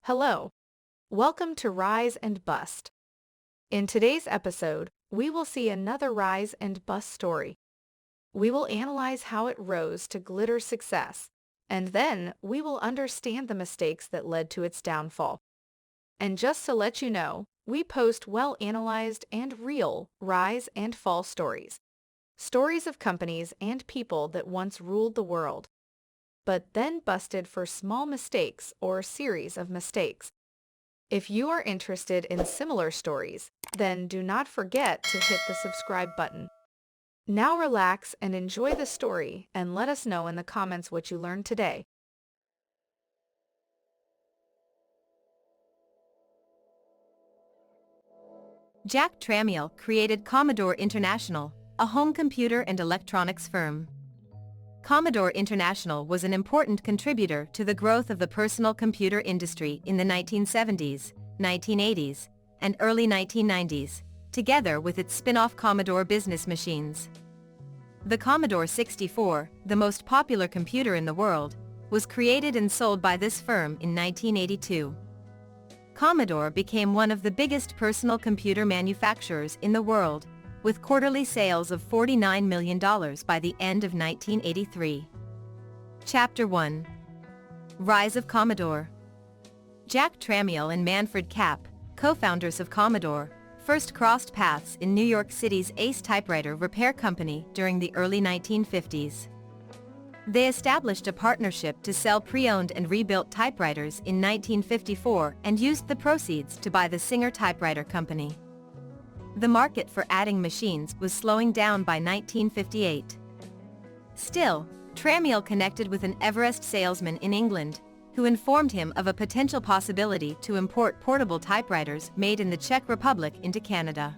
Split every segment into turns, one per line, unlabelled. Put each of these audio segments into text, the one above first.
Hello, welcome to Rise and Bust. In today's episode, we will see another rise and bust story. We will analyze how it rose to glitter success, and then we will understand the mistakes that led to its downfall. And just to let you know, we post well-analyzed and real rise and fall stories. Stories of companies and people that once ruled the world, but then busted for small mistakes or series of mistakes. If you are interested in similar stories, then do not forget to hit the subscribe button. Now relax and enjoy the story and let us know in the comments what you learned today.
Jack Tramiel created Commodore International, a home computer and electronics firm. Commodore International was an important contributor to the growth of the personal computer industry in the 1970s, 1980s, and early 1990s, together with its spin-off Commodore business machines. The Commodore 64, the most popular computer in the world, was created and sold by this firm in 1982. Commodore became one of the biggest personal computer manufacturers in the world, with quarterly sales of $49 million by the end of 1983. Chapter 1. Rise of Commodore. Jack Tramiel and Manfred Kapp, co-founders of Commodore, first crossed paths in New York City's Ace typewriter repair company during the early 1950s. They established a partnership to sell pre-owned and rebuilt typewriters in 1954 and used the proceeds to buy the Singer Typewriter Company. The market for adding machines was slowing down by 1958. Still, Tramiel connected with an Everest salesman in England, who informed him of a potential possibility to import portable typewriters made in the Czech Republic into Canada.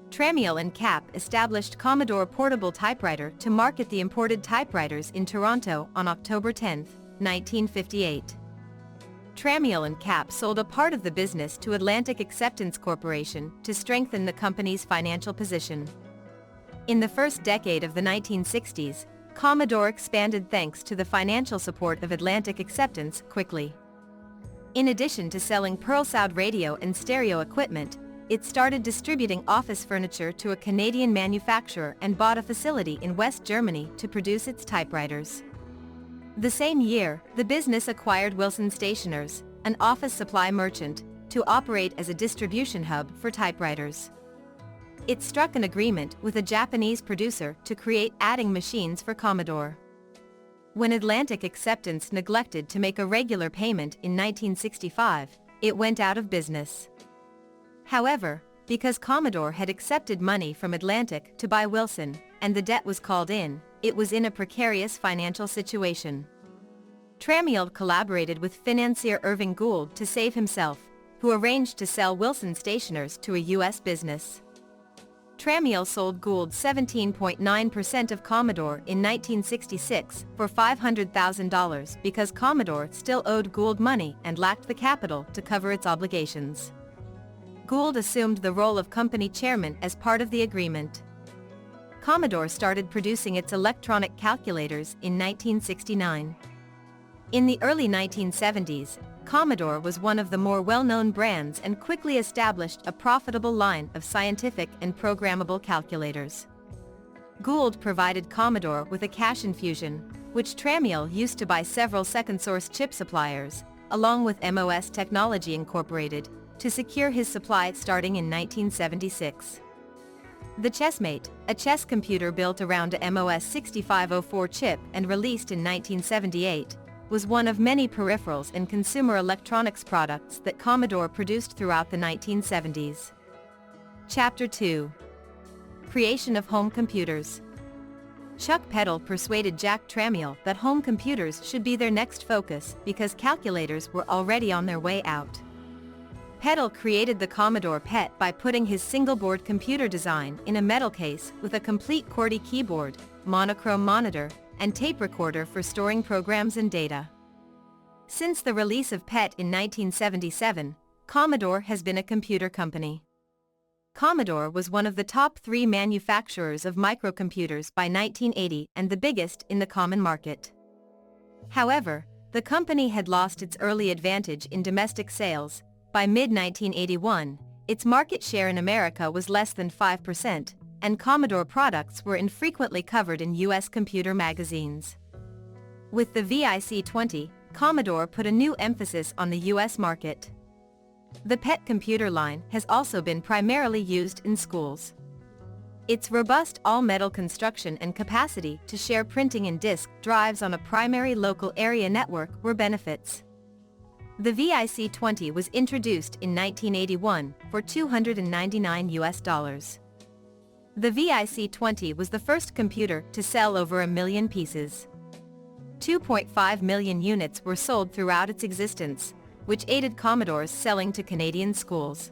Tramiel and Kapp established Commodore Portable Typewriter to market the imported typewriters in Toronto on October 10, 1958. Tramiel and Kapp sold a part of the business to Atlantic Acceptance Corporation to strengthen the company's financial position. In the first decade of the 1960s, Commodore expanded thanks to the financial support of Atlantic Acceptance quickly. In addition to selling Pearl Sound radio and stereo equipment, it started distributing office furniture to a Canadian manufacturer and bought a facility in West Germany to produce its typewriters. The same year, the business acquired Wilson Stationers, an office supply merchant, to operate as a distribution hub for typewriters. It struck an agreement with a Japanese producer to create adding machines for Commodore. When Atlantic Acceptance neglected to make a regular payment in 1965, it went out of business. However, because Commodore had accepted money from Atlantic to buy Wilson, and the debt was called in, it was in a precarious financial situation. Tramiel collaborated with financier Irving Gould to save himself, who arranged to sell Wilson Stationers to a U.S. business. Tramiel sold Gould 17.9% of Commodore in 1966 for $500,000 because Commodore still owed Gould money and lacked the capital to cover its obligations. Gould assumed the role of company chairman as part of the agreement. Commodore started producing its electronic calculators in 1969. In the early 1970s, Commodore was one of the more well-known brands and quickly established a profitable line of scientific and programmable calculators. Gould provided Commodore with a cash infusion, which Tramiel used to buy several second-source chip suppliers, along with MOS Technology Incorporated, to secure his supply starting in 1976. The Chessmate, a chess computer built around a MOS 6504 chip and released in 1978, was one of many peripherals and consumer electronics products that Commodore produced throughout the 1970s. Chapter 2. Creation of Home Computers. Chuck Peddle persuaded Jack Tramiel that home computers should be their next focus because calculators were already on their way out. Peddle created the Commodore PET by putting his single-board computer design in a metal case with a complete QWERTY keyboard, monochrome monitor, and tape recorder for storing programs and data. Since the release of PET in 1977, Commodore has been a computer company. Commodore was one of the top 3 manufacturers of microcomputers by 1980 and the biggest in the common market. However, the company had lost its early advantage in domestic sales. By mid-1981, its market share in America was less than 5%, and Commodore products were infrequently covered in U.S. computer magazines. With the VIC-20, Commodore put a new emphasis on the U.S. market. The PET computer line has also been primarily used in schools. Its robust all-metal construction and capacity to share printing and disk drives on a primary local area network were benefits. The VIC-20 was introduced in 1981 for $299 US. The VIC-20 was the first computer to sell over 1 million pieces. 2.5 million units were sold throughout its existence, which aided Commodore's selling to Canadian schools.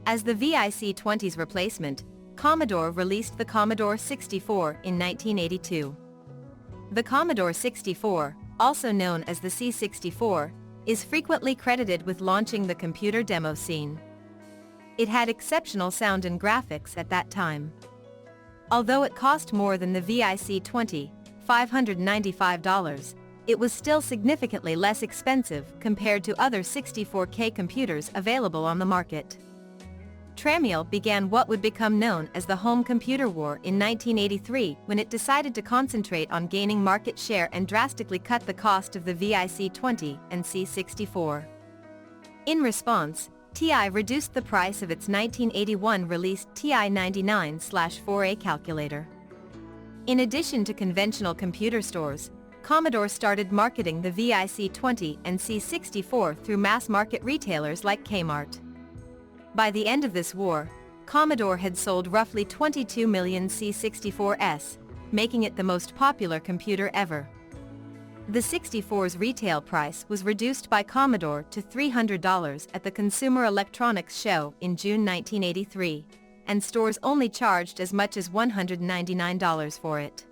As the VIC-20's replacement, Commodore released the Commodore 64 in 1982. The Commodore 64, also known as the C64, is frequently credited with launching the computer demo scene. It had exceptional sound and graphics at that time. Although it cost more than the VIC-20, $595, it was still significantly less expensive compared to other 64K computers available on the market. Tramiel began what would become known as the home computer war in 1983 when it decided to concentrate on gaining market share and drastically cut the cost of the VIC-20 and C64. In response, TI reduced the price of its 1981 released TI-99/4A calculator. In addition to conventional computer stores, Commodore started marketing the VIC-20 and C64 through mass-market retailers like Kmart. By the end of this war, Commodore had sold roughly 22 million C64s, making it the most popular computer ever. The 64's retail price was reduced by Commodore to $300 at the Consumer Electronics Show in June 1983, and stores only charged as much as $199 for it.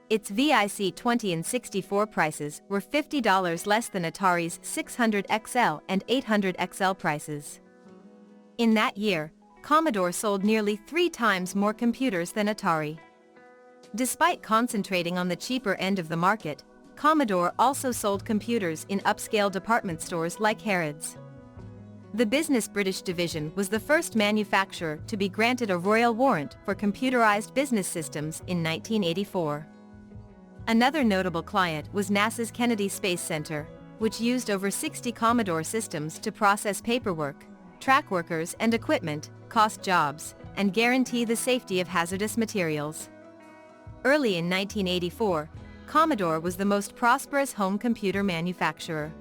Its VIC-20 and 64 prices were $50 less than Atari's 600XL and 800XL prices. In that year, Commodore sold nearly 3 times more computers than Atari. Despite concentrating on the cheaper end of the market, Commodore also sold computers in upscale department stores like Harrods. The Business British division was the first manufacturer to be granted a royal warrant for computerized business systems in 1984. Another notable client was NASA's Kennedy Space Center, which used over 60 Commodore systems to process paperwork, track workers and equipment, cost jobs, and guarantee the safety of hazardous materials. Early in 1984, Commodore was the most prosperous home computer manufacturer.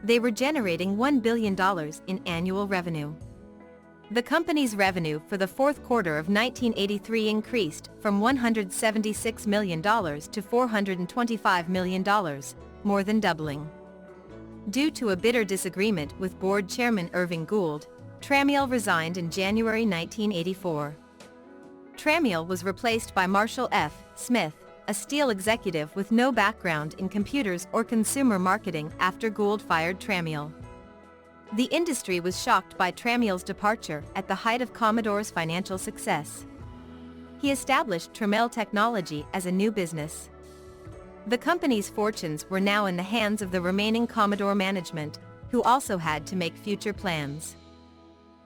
They were generating $1 billion in annual revenue. The company's revenue for the fourth quarter of 1983 increased from $176 million to $425 million, more than doubling. Due to a bitter disagreement with board chairman Irving Gould, Tramiel resigned in January 1984. Tramiel was replaced by Marshall F. Smith, a steel executive with no background in computers or consumer marketing after Gould fired Tramiel. The industry was shocked by Tramiel's departure at the height of Commodore's financial success. He established Tramiel Technology as a new business. The company's fortunes were now in the hands of the remaining Commodore management, who also had to make future plans.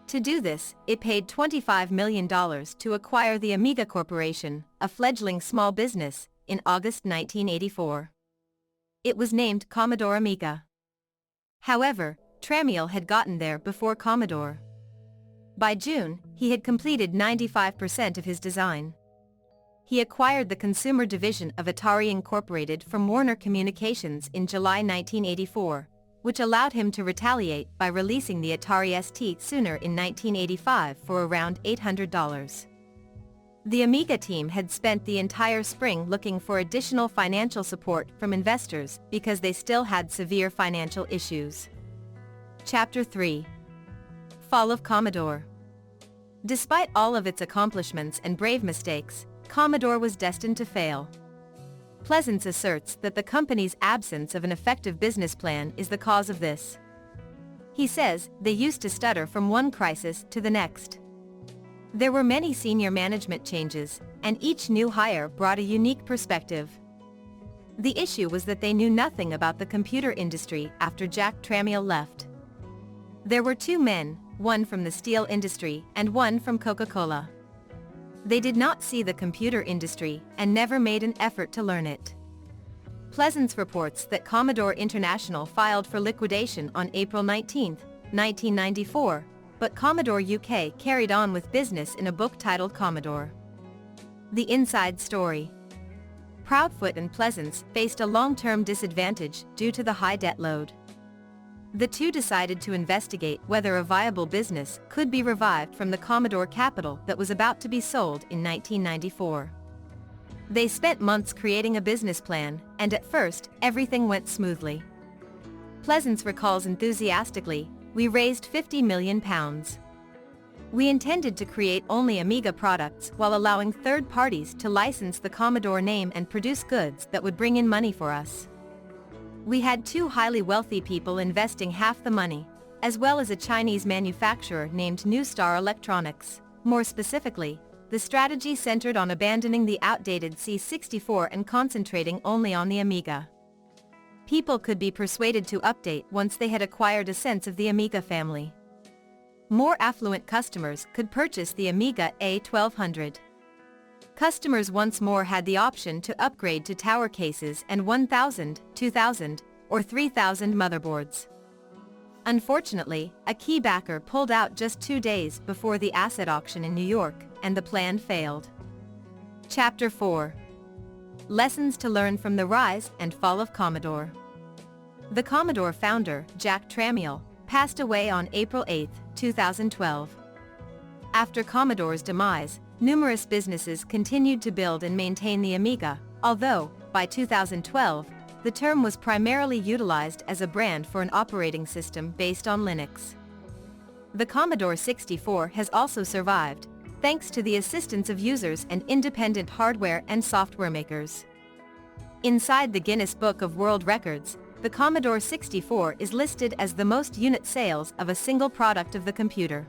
To do this, it paid $25 million to acquire the Amiga Corporation, a fledgling small business, in August 1984. It was named Commodore Amiga. However, Tramiel had gotten there before Commodore. By June, he had completed 95% of his design. He acquired the consumer division of Atari Incorporated from Warner Communications in July 1984, which allowed him to retaliate by releasing the Atari ST sooner in 1985 for around $800. The Amiga team had spent the entire spring looking for additional financial support from investors because they still had severe financial issues. Chapter 3. Fall of Commodore. Despite all of its accomplishments and brave mistakes, Commodore was destined to fail. Pleasance asserts that the company's absence of an effective business plan is the cause of this. He says, "They used to stutter from one crisis to the next. There were many senior management changes, and each new hire brought a unique perspective. The issue was that they knew nothing about the computer industry after Jack Tramiel left. There were two men, one from the steel industry and one from Coca-Cola. They did not see the computer industry and never made an effort to learn it. Pleasance reports that Commodore International filed for liquidation on April 19, 1994, but Commodore UK carried on with business in a book titled Commodore. The Inside Story. Proudfoot and Pleasance faced a long-term disadvantage due to the high debt load. The two decided to investigate whether a viable business could be revived from the Commodore capital that was about to be sold in 1994. They spent months creating a business plan, and at first, everything went smoothly. Pleasance recalls enthusiastically, "We raised £50 million. We intended to create only Amiga products while allowing third parties to license the Commodore name and produce goods that would bring in money for us. We had two highly wealthy people investing half the money, as well as a Chinese manufacturer named New Star Electronics. More specifically, the strategy centered on abandoning the outdated C64 and concentrating only on the Amiga. People could be persuaded to update once they had acquired a sense of the Amiga family. More affluent customers could purchase the Amiga A1200. Customers once more had the option to upgrade to tower cases and 1000, 2000, or 3000 motherboards. Unfortunately, a key backer pulled out just 2 days before the asset auction in New York, and the plan failed. Chapter 4. Lessons to learn from the rise and fall of Commodore. The Commodore founder, Jack Tramiel, passed away on April 8, 2012. After Commodore's demise, numerous businesses continued to build and maintain the Amiga, although, by 2012, the term was primarily utilized as a brand for an operating system based on Linux. The Commodore 64 has also survived, thanks to the assistance of users and independent hardware and software makers. Inside the Guinness Book of World Records, the Commodore 64 is listed as the most unit sales of a single product of the computer.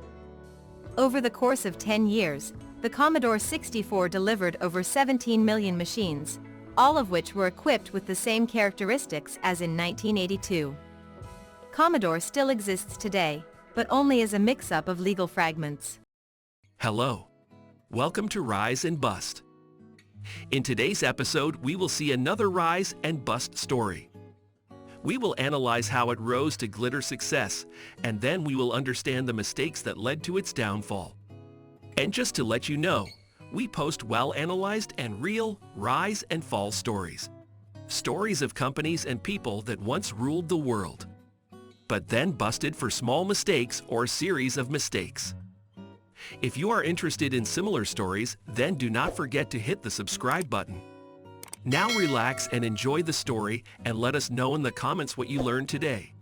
Over the course of 10 years, the Commodore 64 delivered over 17 million machines, all of which were equipped with the same characteristics as in 1982. Commodore still exists today, but only as a mix-up of legal fragments.
Hello. Welcome to Rise and Bust. In today's episode, we will see another rise and bust story. We will analyze how it rose to glitter success, and then we will understand the mistakes that led to its downfall. And just to let you know, we post well-analyzed and real rise and fall stories. Stories of companies and people that once ruled the world, but then busted for small mistakes or series of mistakes. If you are interested in similar stories, then do not forget to hit the subscribe button. Now relax and enjoy the story, and let us know in the comments what you learned today.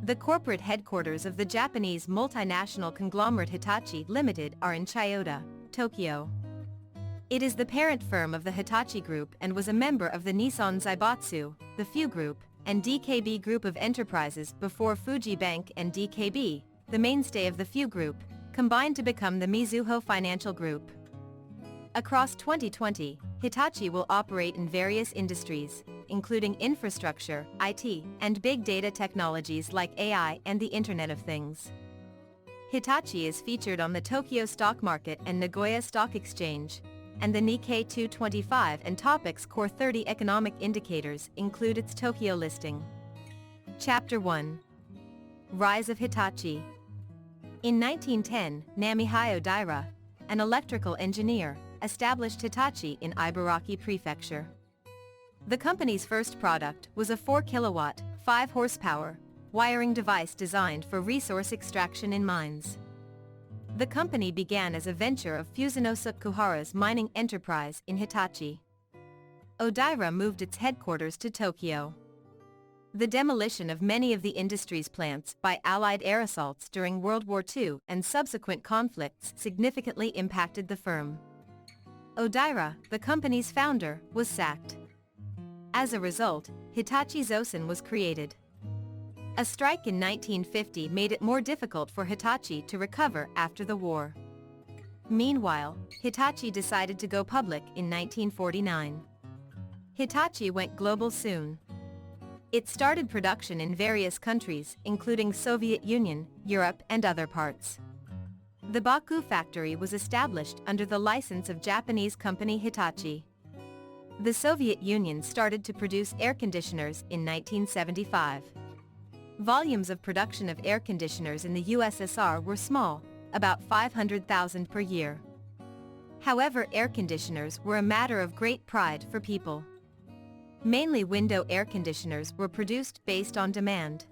The corporate headquarters of the Japanese multinational conglomerate Hitachi Limited are in Chiyoda, Tokyo. It is the parent firm of the Hitachi Group and was a member of the Nissan Zaibatsu, the Few Group, and DKB Group of enterprises before Fuji Bank and DKB, the mainstay of the Few Group, combined to become the Mizuho Financial Group. Across 2020, Hitachi will operate in various industries, including infrastructure, IT, and big data technologies like AI and the Internet of Things. Hitachi is featured on the Tokyo Stock Market and Nagoya Stock Exchange, and the Nikkei 225 and Topix Core 30 economic indicators include its Tokyo listing. Chapter 1. Rise of Hitachi. In 1910, Namihio Daira, an electrical engineer, established Hitachi in Ibaraki Prefecture. The company's first product was a 4-kilowatt, 5-horsepower, wiring device designed for resource extraction in mines. The company began as a venture of Fusenosuke Kuhara's mining enterprise in Hitachi. Odaira moved its headquarters to Tokyo. The demolition of many of the industry's plants by Allied air assaults during World War II and subsequent conflicts significantly impacted the firm. Odaira, the company's founder, was sacked. As a result, Hitachi Zosen was created. A strike in 1950 made it more difficult for Hitachi to recover after the war. Meanwhile, Hitachi decided to go public in 1949. Hitachi went global soon. It started production in various countries, including Soviet Union, Europe, and other parts. The Baku factory was established under the license of Japanese company Hitachi. The Soviet Union started to produce air conditioners in 1975. Volumes of production of air conditioners in the USSR were small, about 500,000 per year. However, air conditioners were a matter of great pride for people. Mainly window air conditioners were produced based on demand.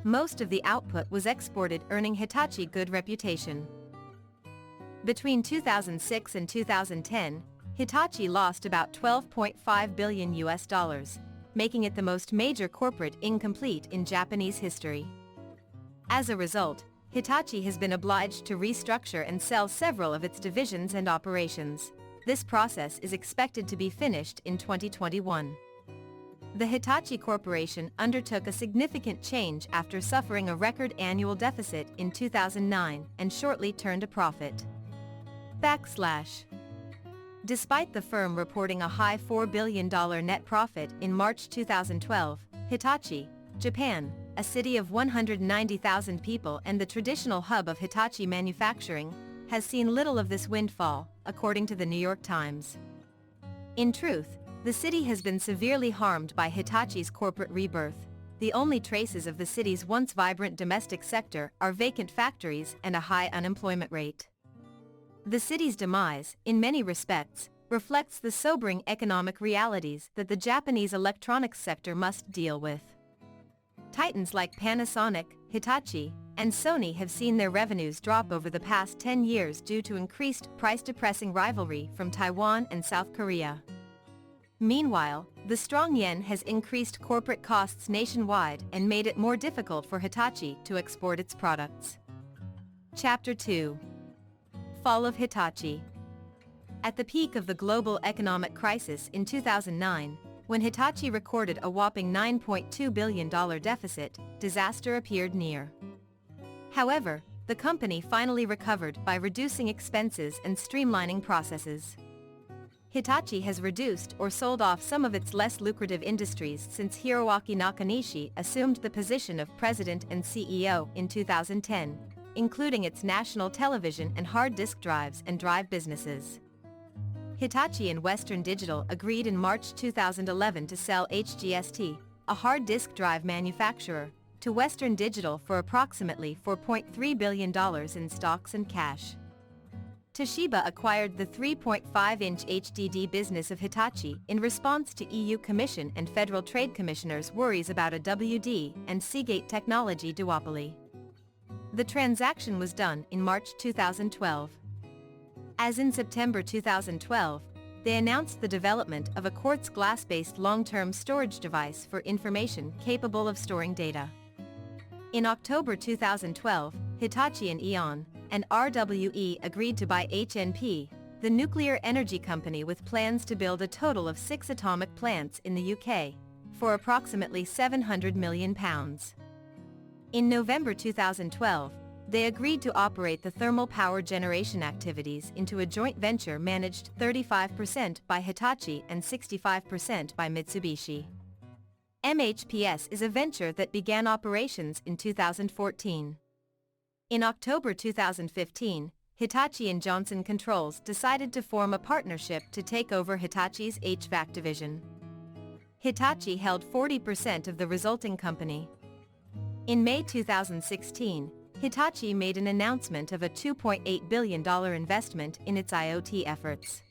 Most of the output was exported, earning Hitachi good reputation. Between 2006 and 2010, Hitachi lost about $12.5 billion, making it the most major corporate incomplete in Japanese history. As a result, Hitachi has been obliged to restructure and sell several of its divisions and operations. This process is expected to be finished in 2021. The Hitachi Corporation undertook a significant change after suffering a record annual deficit in 2009 and shortly turned a profit. Despite the firm reporting a high $4 billion net profit in March 2012, Hitachi, Japan, a city of 190,000 people and the traditional hub of Hitachi manufacturing, has seen little of this windfall, according to the New York Times. In truth, the city has been severely harmed by Hitachi's corporate rebirth. The only traces of the city's once vibrant domestic sector are vacant factories and a high unemployment rate. The city's demise, in many respects, reflects the sobering economic realities that the Japanese electronics sector must deal with. Titans like Panasonic, Hitachi, and Sony have seen their revenues drop over the past 10 years due to increased price-depressing rivalry from Taiwan and South Korea. Meanwhile, the strong yen has increased corporate costs nationwide and made it more difficult for Hitachi to export its products. Chapter 2. Fall of Hitachi. At the peak of the global economic crisis in 2009, when Hitachi recorded a whopping $9.2 billion deficit, disaster appeared near. However, the company finally recovered by reducing expenses and streamlining processes. Hitachi has reduced or sold off some of its less lucrative industries since Hiroaki Nakanishi assumed the position of president and CEO in 2010, including its national television and hard disk drives and drive businesses. Hitachi and Western Digital agreed in March 2011 to sell HGST, a hard disk drive manufacturer, to Western Digital for approximately $4.3 billion in stocks and cash. Toshiba acquired the 3.5-inch HDD business of Hitachi in response to EU Commission and Federal Trade Commissioners' worries about a WD and Seagate technology duopoly. The transaction was done in March 2012. As in September 2012, they announced the development of a quartz glass-based long-term storage device for information capable of storing data. In October 2012, Hitachi and Aeon and RWE agreed to buy HNP, the nuclear energy company with plans to build a total of 6 atomic plants in the UK, for approximately £700 million. In November 2012, they agreed to operate the thermal power generation activities into a joint venture managed 35% by Hitachi and 65% by Mitsubishi. MHPS is a venture that began operations in 2014. In October 2015, Hitachi and Johnson Controls decided to form a partnership to take over Hitachi's HVAC division. Hitachi held 40% of the resulting company. In May 2016, Hitachi made an announcement of a $2.8 billion investment in its IoT efforts.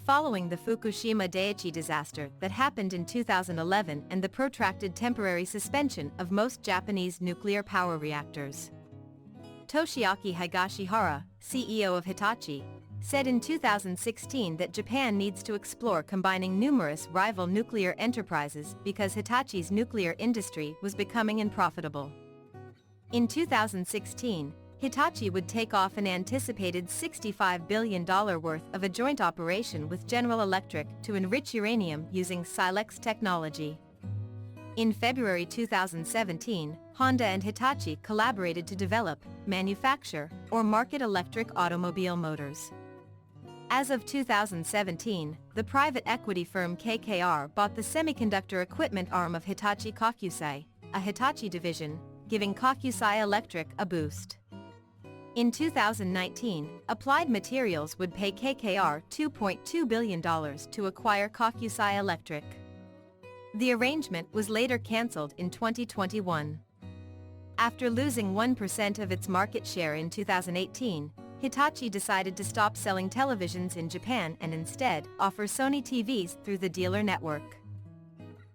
Following the Fukushima Daiichi disaster that happened in 2011 and the protracted temporary suspension of most Japanese nuclear power reactors, Toshiaki Higashihara, CEO of Hitachi, said in 2016 that Japan needs to explore combining numerous rival nuclear enterprises because Hitachi's nuclear industry was becoming unprofitable. In 2016, Hitachi would take off an anticipated $65 billion worth of a joint operation with General Electric to enrich uranium using Silex technology. In February 2017, Honda and Hitachi collaborated to develop, manufacture, or market electric automobile motors. As of 2017, the private equity firm KKR bought the semiconductor equipment arm of Hitachi Kokusai, a Hitachi division, giving Kokusai Electric a boost. In 2019, Applied Materials would pay KKR $2.2 billion to acquire Kokusai Electric. The arrangement was later cancelled in 2021. After losing 1% of its market share in 2018, Hitachi decided to stop selling televisions in Japan and instead offer Sony TVs through the dealer network.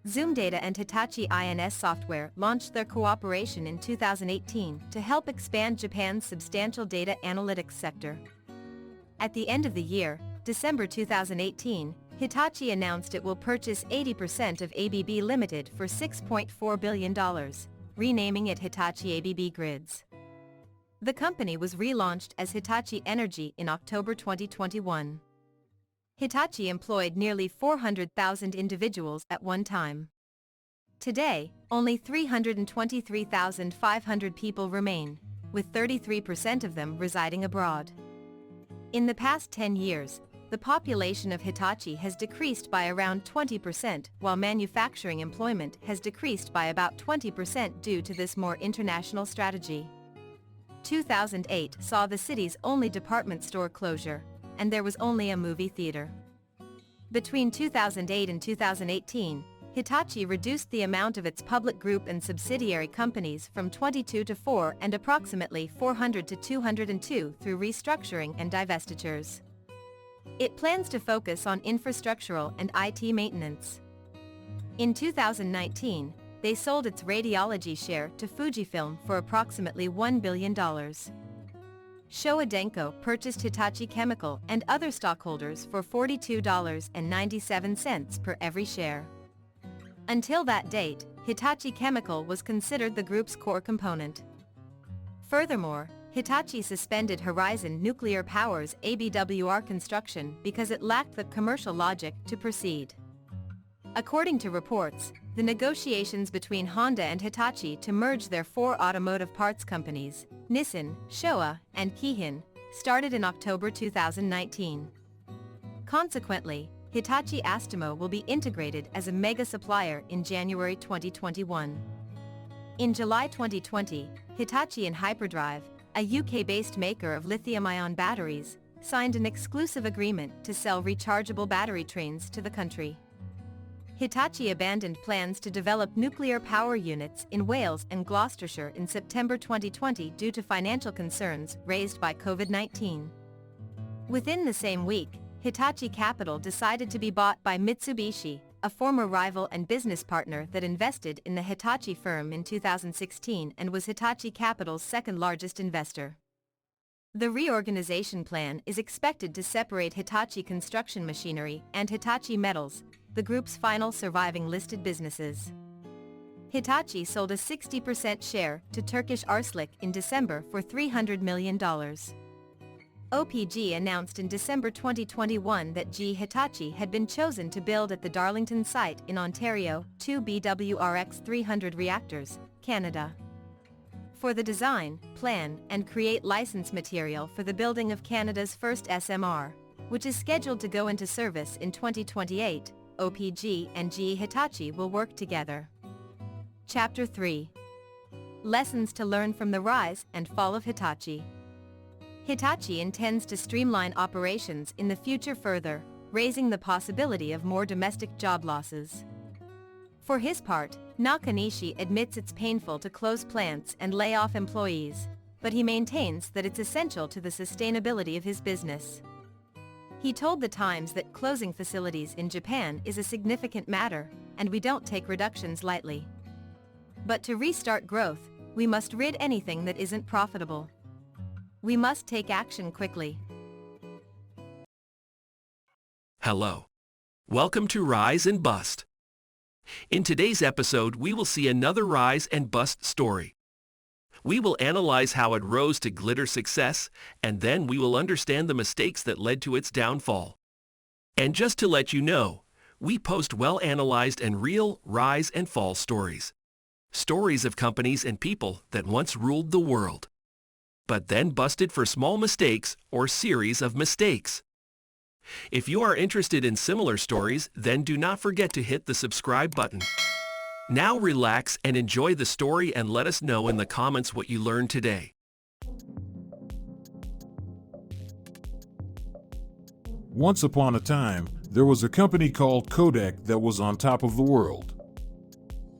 Zoom Data and Hitachi INS Software launched their cooperation in 2018 to help expand Japan's substantial data analytics sector. At the end of the year, December 2018, Hitachi announced it will purchase 80% of ABB Limited for $6.4 billion, renaming it Hitachi ABB Grids. The company was relaunched as Hitachi Energy in October 2021. Hitachi employed nearly 400,000 individuals at one time. Today, only 323,500 people remain, with 33% of them residing abroad. In the past 10 years, the population of Hitachi has decreased by around 20%, while manufacturing employment has decreased by about 20% due to this more international strategy. 2008 saw the city's only department store closure, and there was only a movie theater. Between 2008 and 2018, Hitachi reduced the amount of its public group and subsidiary companies from 22 to 4 and approximately 400 to 202 through restructuring and divestitures. It plans to focus on infrastructural and IT maintenance. In 2019, they sold its radiology share to Fujifilm for approximately $1 billion. Showa Denko purchased Hitachi Chemical and other stockholders for $42.97 per every share. Until that date, Hitachi Chemical was considered the group's core component. Furthermore, Hitachi suspended Horizon Nuclear Power's ABWR construction because it lacked the commercial logic to proceed. According to reports, the negotiations between Honda and Hitachi to merge their four automotive parts companies, Nissan, Showa, and Keihin, started in October 2019. Consequently, Hitachi Astemo will be integrated as a mega supplier in January 2021. In July 2020, Hitachi and Hyperdrive, a UK-based maker of lithium-ion batteries, signed an exclusive agreement to sell rechargeable battery trains to the country. Hitachi abandoned plans to develop nuclear power units in Wales and Gloucestershire in September 2020 due to financial concerns raised by COVID-19. Within the same week, Hitachi Capital decided to be bought by Mitsubishi, a former rival and business partner that invested in the Hitachi firm in 2016 and was Hitachi Capital's second-largest investor. The reorganization plan is expected to separate Hitachi Construction Machinery and Hitachi Metals, the group's final surviving listed businesses. Hitachi sold a 60% share to Turkish Arslik in December for $300 million. OPG announced in December 2021 that GE Hitachi had been chosen to build at the Darlington site in Ontario 2 BWRX-300 reactors, Canada. For the design, plan, and create license material for the building of Canada's first SMR, which is scheduled to go into service in 2028, OPG and GE Hitachi will work together. Chapter 3. Lessons to learn from the rise and fall of Hitachi. Hitachi intends to streamline operations in the future further, raising the possibility of more domestic job losses. For his part, Nakanishi admits it's painful to close plants and lay off employees, but he maintains that it's essential to the sustainability of his business. He told The Times that closing facilities in Japan is a significant matter, and we don't take reductions lightly. But to restart growth, we must rid anything that isn't profitable. We must take action quickly.
Hello. Welcome to Rise and Bust. In today's episode, we will see another rise and bust story. We will analyze how it rose to glitter success, and then we will understand the mistakes that led to its downfall. And just to let you know, we post well-analyzed and real rise and fall stories. Stories of companies and people that once ruled the world, but then busted for small mistakes or series of mistakes. If you are interested in similar stories, then do not forget to hit the subscribe button. Now relax and enjoy the story and let us know in the comments what you learned today.
Once upon a time, there was a company called Kodak that was on top of the world.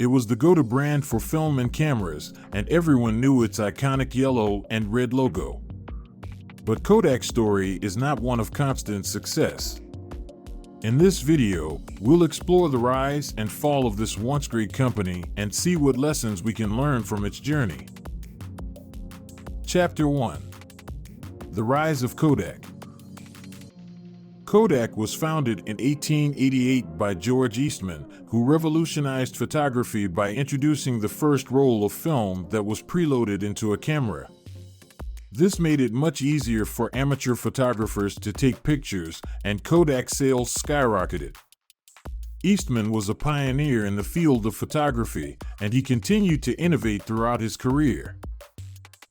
It was the go-to brand for film and cameras, and everyone knew its iconic yellow and red logo. But Kodak's story is not one of constant success. In this video, we'll explore the rise and fall of this once great company and see what lessons we can learn from its journey. Chapter 1. The Rise of Kodak. Kodak was founded in 1888 by George Eastman, who revolutionized photography by introducing the first roll of film that was preloaded into a camera. This made it much easier for amateur photographers to take pictures, and Kodak sales skyrocketed. Eastman was a pioneer in the field of photography, and he continued to innovate throughout his career.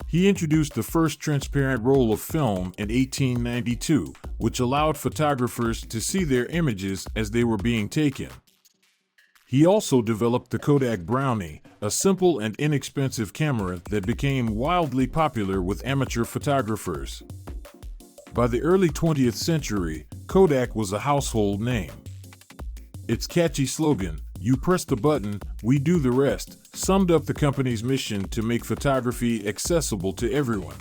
He introduced the first transparent roll of film in 1892, which allowed photographers to see their images as they were being taken. He also developed the Kodak Brownie, a simple and inexpensive camera that became wildly popular with amateur photographers. By the early 20th century, Kodak was a household name. Its catchy slogan, "You press the button, we do the rest," summed up the company's mission to make photography accessible to everyone.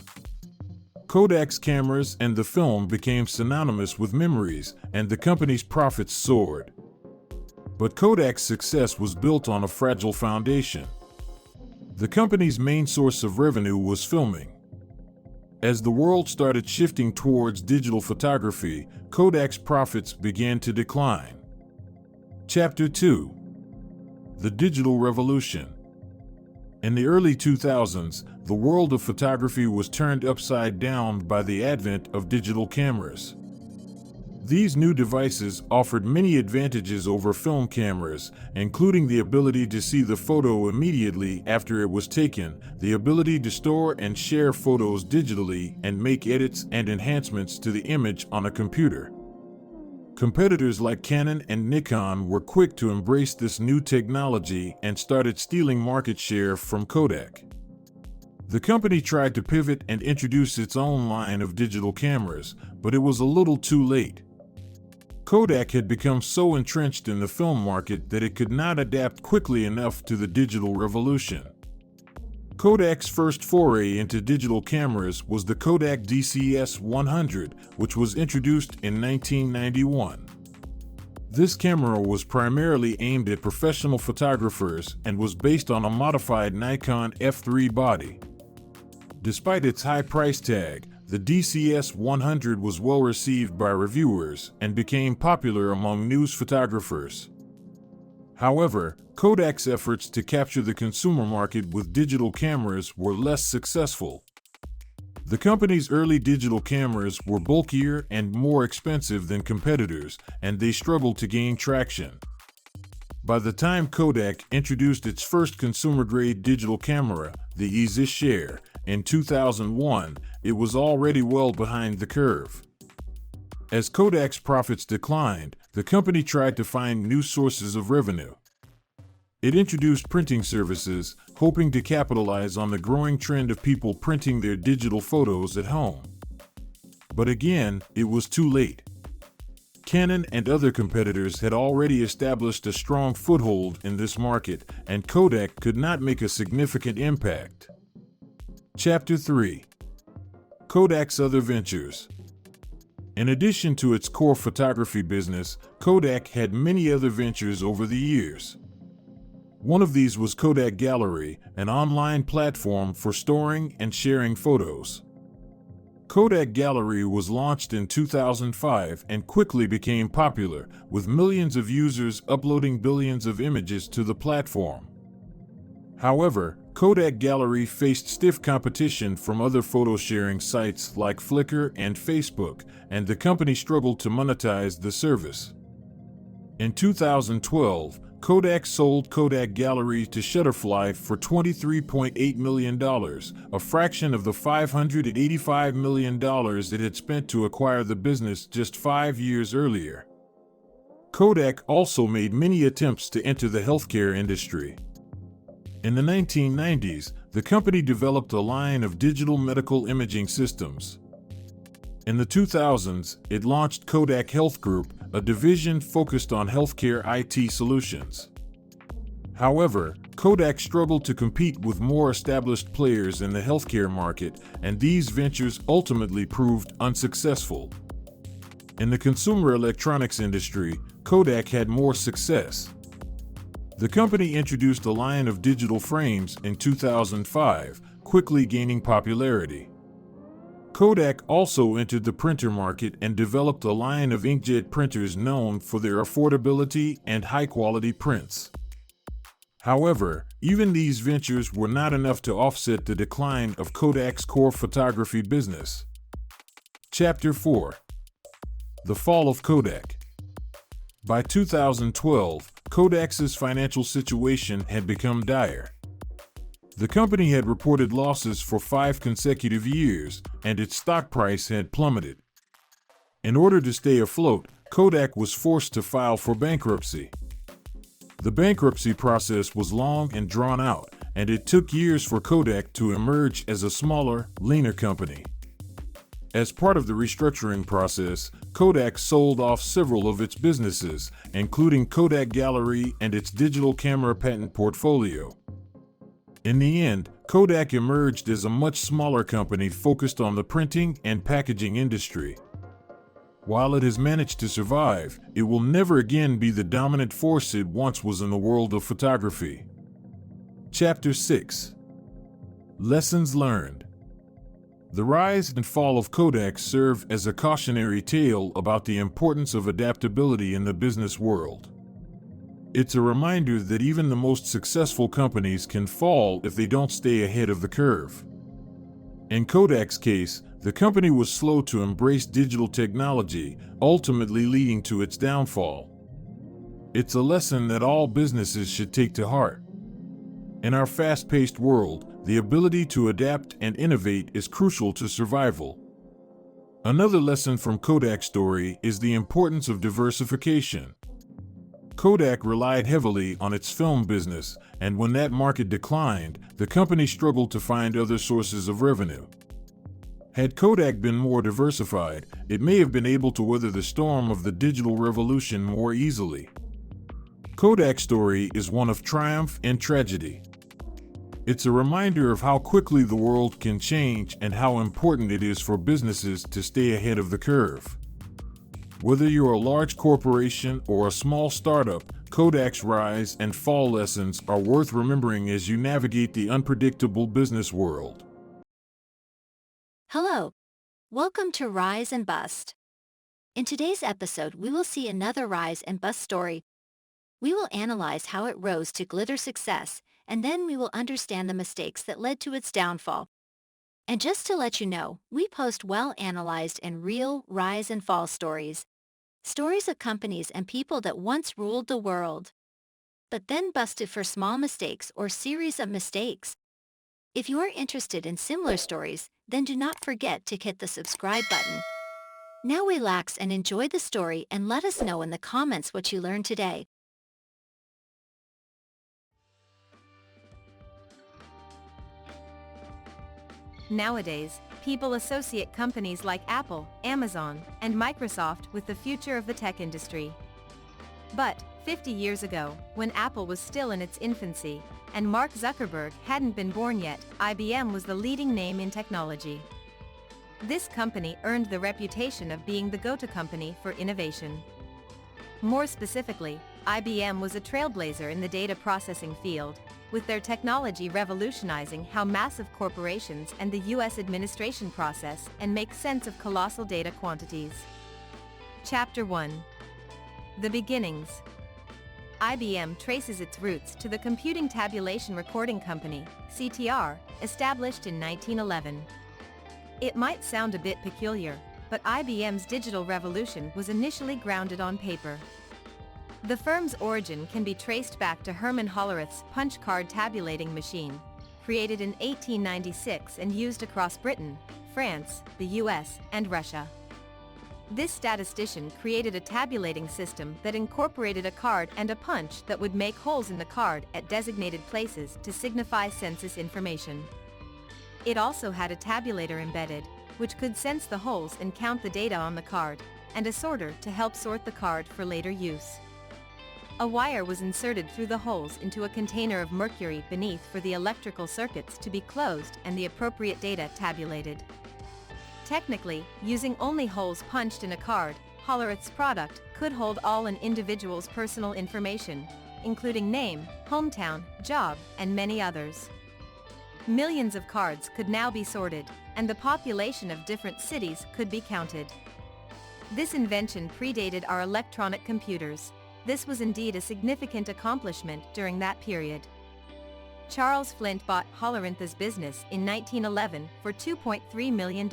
Kodak's cameras and the film became synonymous with memories, and the company's profits soared. But Kodak's success was built on a fragile foundation. The company's main source of revenue was filming. As the world started shifting towards digital photography, Kodak's profits began to decline. Chapter 2. The Digital Revolution. In the early 2000s, the world of photography was turned upside down by the advent of digital cameras. These new devices offered many advantages over film cameras, including the ability to see the photo immediately after it was taken, the ability to store and share photos digitally, and make edits and enhancements to the image on a computer. Competitors like Canon and Nikon were quick to embrace this new technology and started stealing market share from Kodak. The company tried to pivot and introduce its own line of digital cameras, but it was a little too late. Kodak had become so entrenched in the film market that it could not adapt quickly enough to the digital revolution. Kodak's first foray into digital cameras was the Kodak DCS-100, which was introduced in 1991. This camera was primarily aimed at professional photographers and was based on a modified Nikon F3 body. Despite its high price tag, the DCS-100 was well received by reviewers and became popular among news photographers. However, Kodak's efforts to capture the consumer market with digital cameras were less successful. The company's early digital cameras were bulkier and more expensive than competitors, and they struggled to gain traction. By the time Kodak introduced its first consumer-grade digital camera, the EasyShare, in 2001, it was already well behind the curve. As Kodak's profits declined, the company tried to find new sources of revenue. It introduced printing services, hoping to capitalize on the growing trend of people printing their digital photos at home. But again, it was too late. Canon and other competitors had already established a strong foothold in this market, and Kodak could not make a significant impact. Chapter 3. Kodak's Other Ventures. In addition to its core photography business, Kodak had many other ventures over the years. One of these was Kodak Gallery, an online platform for storing and sharing photos. Kodak Gallery was launched in 2005 and quickly became popular, with millions of users uploading billions of images to the platform. However, Kodak Gallery faced stiff competition from other photo-sharing sites like Flickr and Facebook, and the company struggled to monetize the service. In 2012, Kodak sold Kodak Gallery to Shutterfly for $23.8 million, a fraction of the $585 million it had spent to acquire the business just 5 years earlier. Kodak also made many attempts to enter the healthcare industry. In the 1990s, the company developed a line of digital medical imaging systems. In the 2000s, it launched Kodak Health Group, a division focused on healthcare IT solutions. However, Kodak struggled to compete with more established players in the healthcare market, and these ventures ultimately proved unsuccessful. In the consumer electronics industry, Kodak had more success. The company introduced a line of digital frames in 2005, quickly gaining popularity. Kodak also entered the printer market and developed a line of inkjet printers known for their affordability and high-quality prints. However, even these ventures were not enough to offset the decline of Kodak's core photography business. Chapter 4: The Fall of Kodak. By 2012, Kodak's financial situation had become dire. The company had reported losses for 5 consecutive years, and its stock price had plummeted. In order to stay afloat, Kodak was forced to file for bankruptcy. The bankruptcy process was long and drawn out, and it took years for Kodak to emerge as a smaller, leaner company. As part of the restructuring process, Kodak sold off several of its businesses, including Kodak Gallery and its digital camera patent portfolio. In the end, Kodak emerged as a much smaller company focused on the printing and packaging industry. While it has managed to survive, it will never again be the dominant force it once was in the world of photography. Chapter 6: Lessons Learned. The rise and fall of Kodak serve as a cautionary tale about the importance of adaptability in the business world. It's a reminder that even the most successful companies can fall if they don't stay ahead of the curve. In Kodak's case, the company was slow to embrace digital technology, ultimately leading to its downfall. It's a lesson that all businesses should take to heart. In our fast-paced world, the ability to adapt and innovate is crucial to survival. Another lesson from Kodak's story is the importance of diversification. Kodak relied heavily on its film business, and when that market declined, the company struggled to find other sources of revenue. Had Kodak been more diversified, it may have been able to weather the storm of the digital revolution more easily. Kodak's story is one of triumph and tragedy. It's a reminder of how quickly the world can change and how important it is for businesses to stay ahead of the curve. Whether you're a large corporation or a small startup, Kodak's rise and fall lessons are worth remembering as you navigate the unpredictable business world.
Hello. Welcome to Rise and Bust. In today's episode, we will see another rise and bust story. We will analyze how it rose to glitter success, and then we will understand the mistakes that led to its downfall. And just to let you know, we post well-analyzed and real rise and fall stories. Stories of companies and people that once ruled the world, but then busted for small mistakes or series of mistakes. If you are interested in similar stories, then do not forget to hit the subscribe button. Now relax and enjoy the story and let us know in the comments what you learned today.
Nowadays, people associate companies like Apple, Amazon, and Microsoft with the future of the tech industry. But, 50 years ago, when Apple was still in its infancy, and Mark Zuckerberg hadn't been born yet, IBM was the leading name in technology. This company earned the reputation of being the go-to company for innovation. More specifically, IBM was a trailblazer in the data processing field, with their technology revolutionizing how massive corporations and the US administration process and make sense of colossal data quantities. Chapter 1: The Beginnings. IBM traces its roots to the Computing Tabulation Recording Company, CTR, established in 1911. It might sound a bit peculiar, but IBM's digital revolution was initially grounded on paper. The firm's origin can be traced back to Herman Hollerith's punch card tabulating machine, created in 1896 and used across Britain, France, the US, and Russia. This statistician created a tabulating system that incorporated a card and a punch that would make holes in the card at designated places to signify census information. It also had a tabulator embedded, which could sense the holes and count the data on the card, and a sorter to help sort the card for later use. A wire was inserted through the holes into a container of mercury beneath for the electrical circuits to be closed and the appropriate data tabulated. Technically, using only holes punched in a card, Hollerith's product could hold all an individual's personal information, including name, hometown, job, and many others. Millions of cards could now be sorted, and the population of different cities could be counted. This invention predated our electronic computers. This was indeed a significant accomplishment during that period. Charles Flint bought Hollerith's business in 1911 for $2.3 million.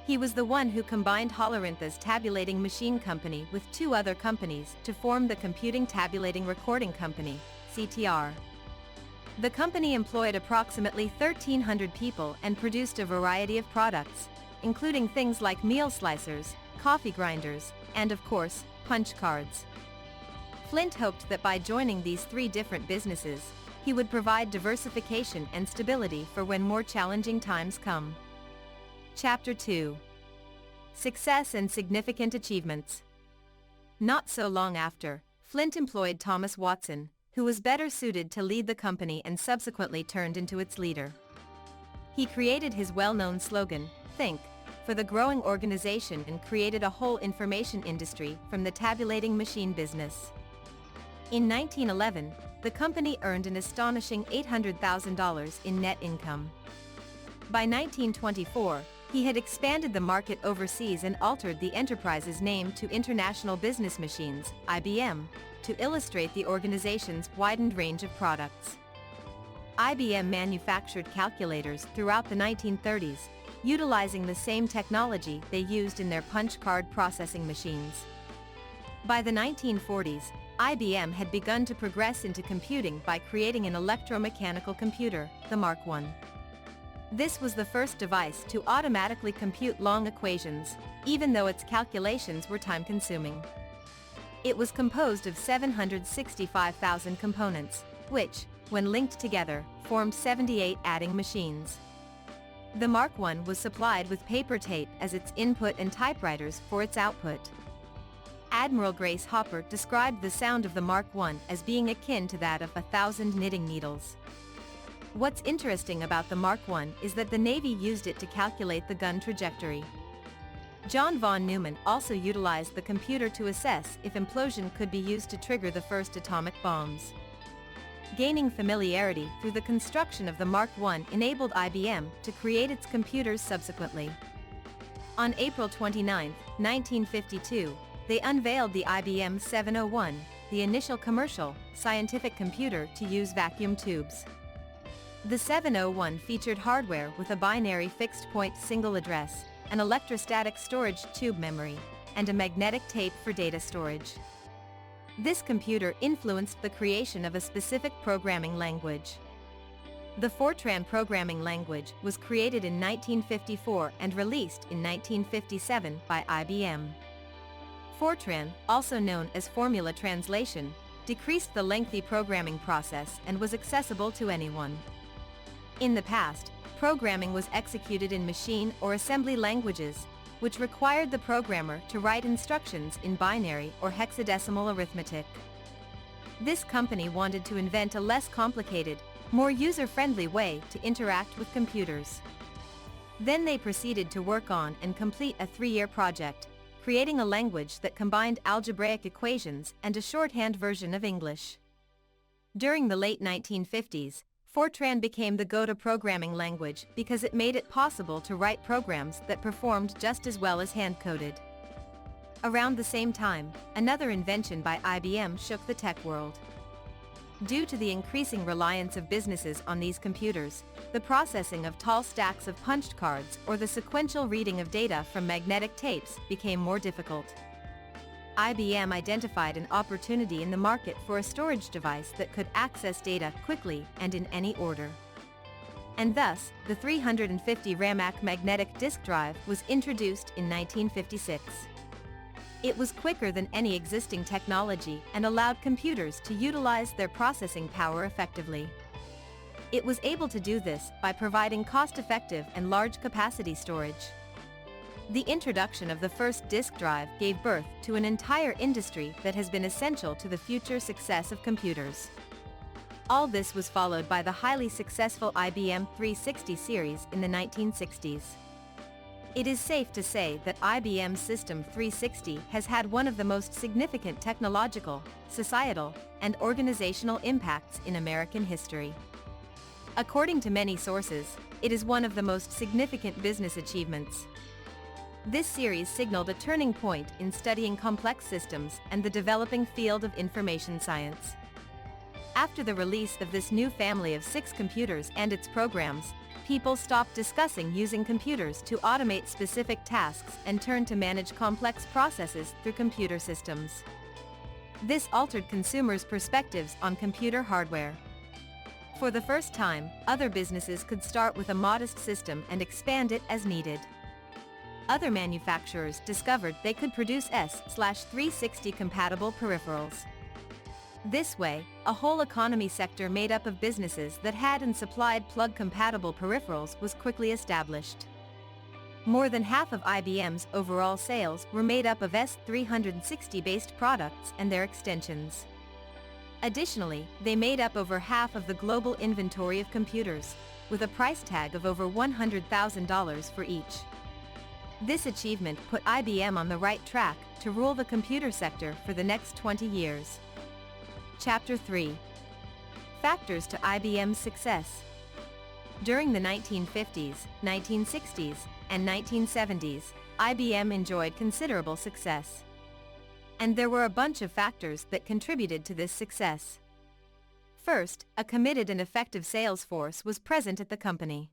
He was the one who combined Hollerith's tabulating machine company with two other companies to form the Computing Tabulating Recording Company, CTR. The company employed approximately 1,300 people and produced a variety of products, including things like meal slicers, coffee grinders, and of course, punch cards. Flint hoped that by joining these three different businesses, he would provide diversification and stability for when more challenging times come. Chapter 2. Success and Significant Achievements. Not so long after, Flint employed Thomas Watson, who was better suited to lead the company and subsequently turned into its leader. He created his well-known slogan, "Think," for the growing organization and created a whole information industry from the tabulating machine business. In 1911, the company earned an astonishing $800,000 in net income. By 1924, he had expanded the market overseas and altered the enterprise's name to International Business Machines, IBM, to illustrate the organization's widened range of products. IBM manufactured calculators throughout the 1930s, utilizing the same technology they used in their punch card processing machines. By the 1940s, IBM had begun to progress into computing by creating an electromechanical computer, the Mark I. This was the first device to automatically compute long equations, even though its calculations were time-consuming. It was composed of 765,000 components, which, when linked together, formed 78 adding machines. The Mark I was supplied with paper tape as its input and typewriters for its output. Admiral Grace Hopper described the sound of the Mark I as being akin to that of 1,000 knitting needles. What's interesting about the Mark I is that the Navy used it to calculate the gun trajectory. John von Neumann also utilized the computer to assess if implosion could be used to trigger the first atomic bombs. Gaining familiarity through the construction of the Mark I enabled IBM to create its computers subsequently. On April 29, 1952, they unveiled the IBM 701, the initial commercial, scientific computer to use vacuum tubes. The 701 featured hardware with a binary fixed-point single address, an electrostatic storage tube memory, and a magnetic tape for data storage. This computer influenced the creation of a specific programming language. The Fortran programming language was created in 1954 and released in 1957 by IBM. Fortran, also known as formula translation, decreased the lengthy programming process and was accessible to anyone. In the past, programming was executed in machine or assembly languages, which required the programmer to write instructions in binary or hexadecimal arithmetic. This company wanted to invent a less complicated, more user-friendly way to interact with computers. Then they proceeded to work on and complete a 3-year project, creating a language that combined algebraic equations and a shorthand version of English. During the late 1950s, Fortran became the go-to programming language because it made it possible to write programs that performed just as well as hand-coded. Around the same time, another invention by IBM shook the tech world. Due to the increasing reliance of businesses on these computers, the processing of tall stacks of punched cards or the sequential reading of data from magnetic tapes became more difficult. IBM identified an opportunity in the market for a storage device that could access data quickly and in any order. And thus, the 350 RAMAC magnetic disk drive was introduced in 1956. It was quicker than any existing technology and allowed computers to utilize their processing power effectively. It was able to do this by providing cost-effective and large-capacity storage. The introduction of the first disk drive gave birth to an entire industry that has been essential to the future success of computers. All this was followed by the highly successful IBM 360 series in the 1960s. It is safe to say that IBM's System 360 has had one of the most significant technological, societal, and organizational impacts in American history. According to many sources, it is one of the most significant business achievements. This series signaled a turning point in studying complex systems and the developing field of information science. After the release of this new family of 6 computers and its programs, people stopped discussing using computers to automate specific tasks and turned to manage complex processes through computer systems. This altered consumers' perspectives on computer hardware. For the first time, other businesses could start with a modest system and expand it as needed. Other manufacturers discovered they could produce S/360 compatible peripherals. This way, a whole economy sector made up of businesses that had and supplied plug-compatible peripherals was quickly established. More than half of IBM's overall sales were made up of S360-based products and their extensions. Additionally, they made up over half of the global inventory of computers, with a price tag of over $100,000 for each. This achievement put IBM on the right track to rule the computer sector for the next 20 years. Chapter 3. Factors to IBM's success. During the 1950s, 1960s, and 1970s, IBM enjoyed considerable success. And there were a bunch of factors that contributed to this success. First, a committed and effective sales force was present at the company.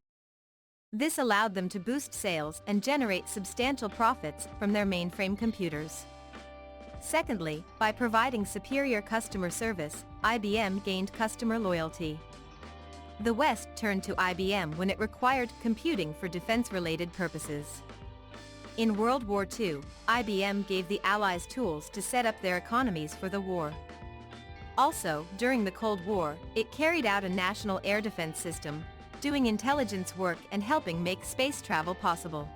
This allowed them to boost sales and generate substantial profits from their mainframe computers. Secondly, by providing superior customer service, IBM gained customer loyalty. The West turned to IBM when it required computing for defense-related purposes. In World War II, IBM gave the Allies tools to set up their economies for the war. Also, during the Cold War, it carried out a national air defense system, doing intelligence work and helping make space travel possible.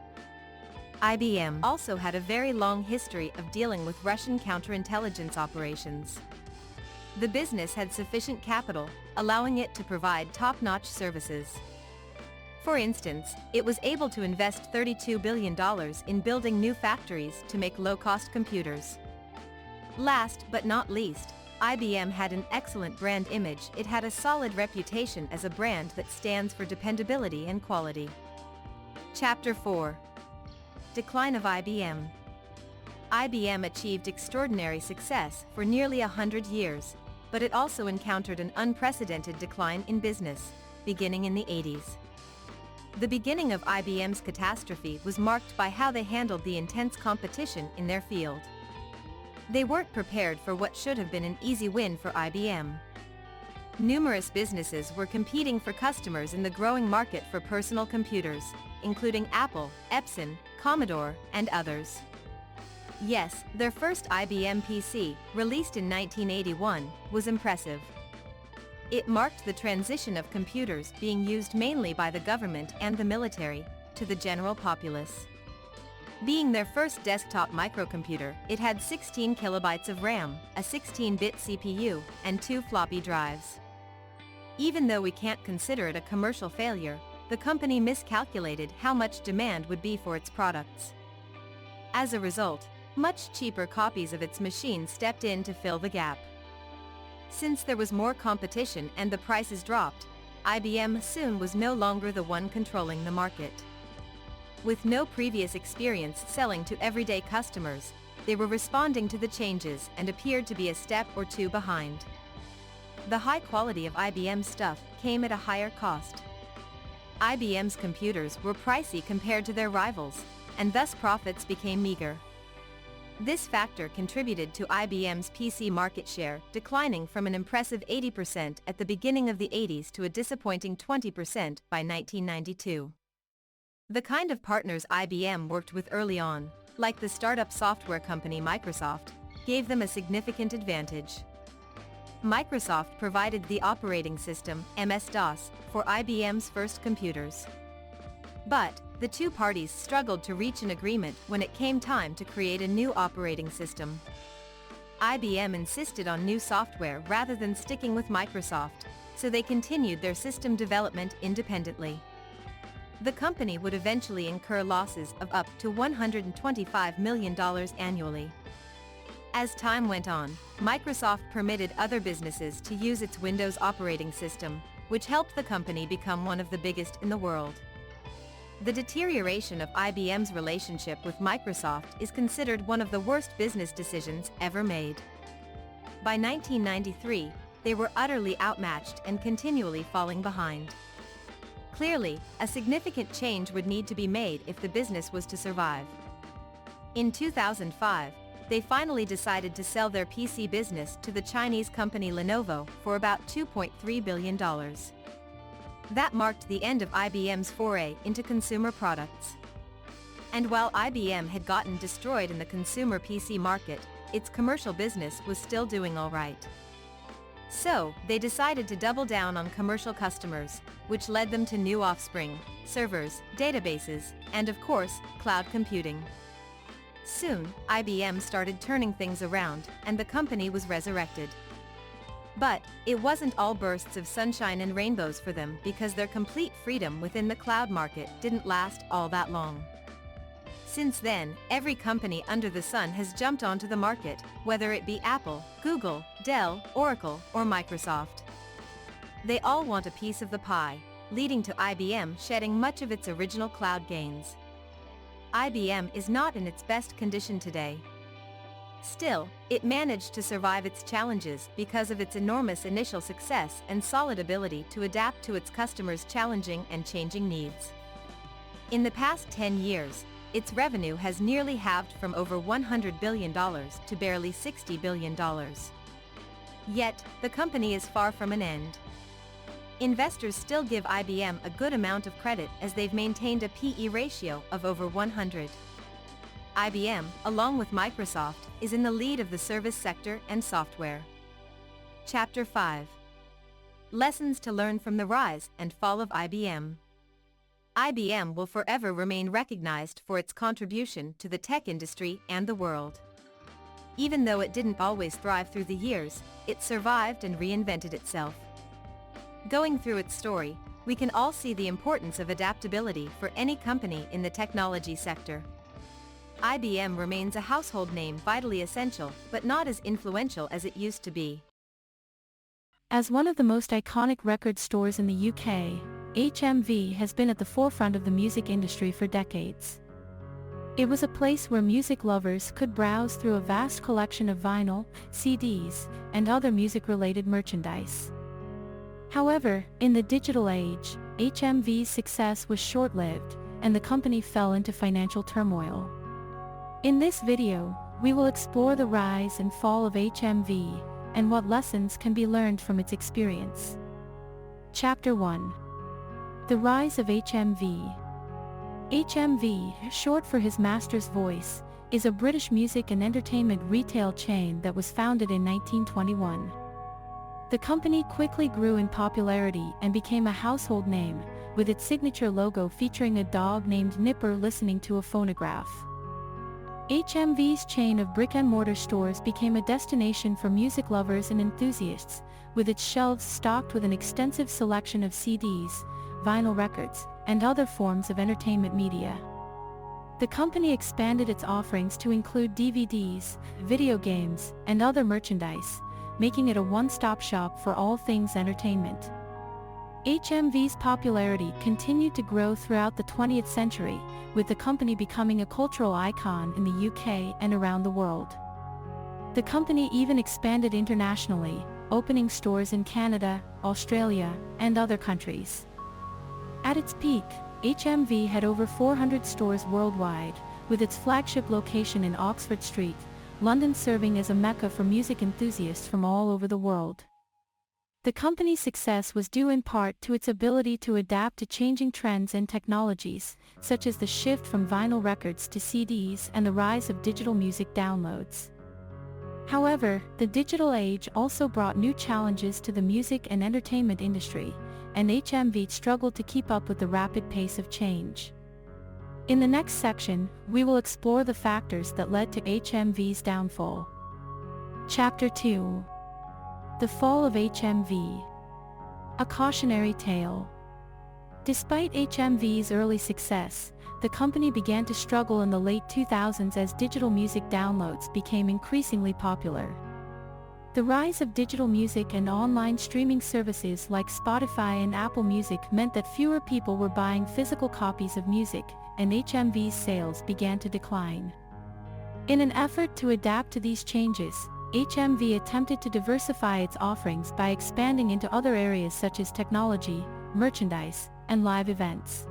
IBM also had a very long history of dealing with Russian counterintelligence operations. The business had sufficient capital, allowing it to provide top-notch services. For instance, it was able to invest $32 billion in building new factories to make low-cost computers. Last but not least, IBM had an excellent brand image. It had a solid reputation as a brand that stands for dependability and quality. Chapter 4. Decline of IBM. IBM achieved extraordinary success for nearly 100 years, but it also encountered an unprecedented decline in business, beginning in the 80s. The beginning of IBM's catastrophe was marked by how they handled the intense competition in their field. They weren't prepared for what should have been an easy win for IBM. Numerous businesses were competing for customers in the growing market for personal computers, including Apple, Epson, Commodore, and others. Yes, their first IBM PC, released in 1981, was impressive. It marked the transition of computers being used mainly by the government and the military, to the general populace. Being their first desktop microcomputer, it had 16 kilobytes of RAM, a 16-bit CPU, and 2 floppy drives. Even though we can't consider it a commercial failure, the company miscalculated how much demand would be for its products. As a result, much cheaper copies of its machines stepped in to fill the gap. Since there was more competition and the prices dropped, IBM soon was no longer the one controlling the market. With no previous experience selling to everyday customers, they were responding to the changes and appeared to be a step or two behind. The high quality of IBM's stuff came at a higher cost. IBM's computers were pricey compared to their rivals, and thus profits became meager. This factor contributed to IBM's PC market share declining from an impressive 80% at the beginning of the 80s to a disappointing 20% by 1992. The kind of partners IBM worked with early on, like the startup software company Microsoft, gave them a significant advantage. Microsoft provided the operating system, MS-DOS, for IBM's first computers. But, the two parties struggled to reach an agreement when it came time to create a new operating system. IBM insisted on new software rather than sticking with Microsoft, so they continued their system development independently. The company would eventually incur losses of up to $125 million annually. As time went on, Microsoft permitted other businesses to use its Windows operating system, which helped the company become one of the biggest in the world. The deterioration of IBM's relationship with Microsoft is considered one of the worst business decisions ever made. By 1993, they were utterly outmatched and continually falling behind. Clearly, a significant change would need to be made if the business was to survive. In 2005, they finally decided to sell their PC business to the Chinese company Lenovo for about $2.3 billion. That marked the end of IBM's foray into consumer products. And while IBM had gotten destroyed in the consumer PC market, its commercial business was still doing all right. So, they decided to double down on commercial customers, which led them to new offspring, servers, databases, and of course, cloud computing. Soon, IBM started turning things around, and the company was resurrected. But, it wasn't all bursts of sunshine and rainbows for them because their complete freedom within the cloud market didn't last all that long. Since then, every company under the sun has jumped onto the market, whether it be Apple, Google, Dell, Oracle, or Microsoft. They all want a piece of the pie, leading to IBM shedding much of its original cloud gains. IBM is not in its best condition today. Still, it managed to survive its challenges because of its enormous initial success and solid ability to adapt to its customers' challenging and changing needs. In the past 10 years, its revenue has nearly halved from over $100 billion to barely $60 billion. Yet, the company is far from an end. Investors still give IBM a good amount of credit as they've maintained a PE ratio of over 100. IBM, along with Microsoft, is in the lead of the service sector and software. Chapter 5. Lessons to learn from the rise and fall of IBM. IBM will forever remain recognized for its contribution to the tech industry and the world. Even though it didn't always thrive through the years, it survived and reinvented itself. Going through its story, we can all see the importance of adaptability for any company in the technology sector. IBM remains a household name vitally essential, but not as influential as it used to be.
As one of the most iconic record stores in the UK, HMV has been at the forefront of the music industry for decades. It was a place where music lovers could browse through a vast collection of vinyl, CDs, and other music-related merchandise. However, in the digital age, HMV's success was short-lived, and the company fell into financial turmoil. In this video, we will explore the rise and fall of HMV, and what lessons can be learned from its experience. Chapter 1. The Rise of HMV. HMV, short for His Master's Voice, is a British music and entertainment retail chain that was founded in 1921. The company quickly grew in popularity and became a household name, with its signature logo featuring a dog named Nipper listening to a phonograph. HMV's chain of brick-and-mortar stores became a destination for music lovers and enthusiasts, with its shelves stocked with an extensive selection of CDs, vinyl records, and other forms of entertainment media. The company expanded its offerings to include DVDs, video games, and other merchandise, making it a one-stop shop for all things entertainment. HMV's popularity continued to grow throughout the 20th century, with the company becoming a cultural icon in the UK and around the world. The company even expanded internationally, opening stores in Canada, Australia, and other countries. At its peak, HMV had over 400 stores worldwide, with its flagship location in Oxford Street, London serving as a mecca for music enthusiasts from all over the world. The company's success was due in part to its ability to adapt to changing trends and technologies, such as the shift from vinyl records to CDs and the rise of digital music downloads. However, the digital age also brought new challenges to the music and entertainment industry, and HMV struggled to keep up with the rapid pace of change. In the next section, we will explore the factors that led to HMV's downfall. Chapter 2. The Fall of HMV. A Cautionary Tale. Despite HMV's early success, the company began to struggle in the late 2000s as digital music downloads became increasingly popular. The rise of digital music and online streaming services like Spotify and Apple Music meant that fewer people were buying physical copies of music, and HMV's sales began to decline. In an effort to adapt to these changes, HMV attempted to diversify its offerings by expanding into other areas such as technology, merchandise, and live events.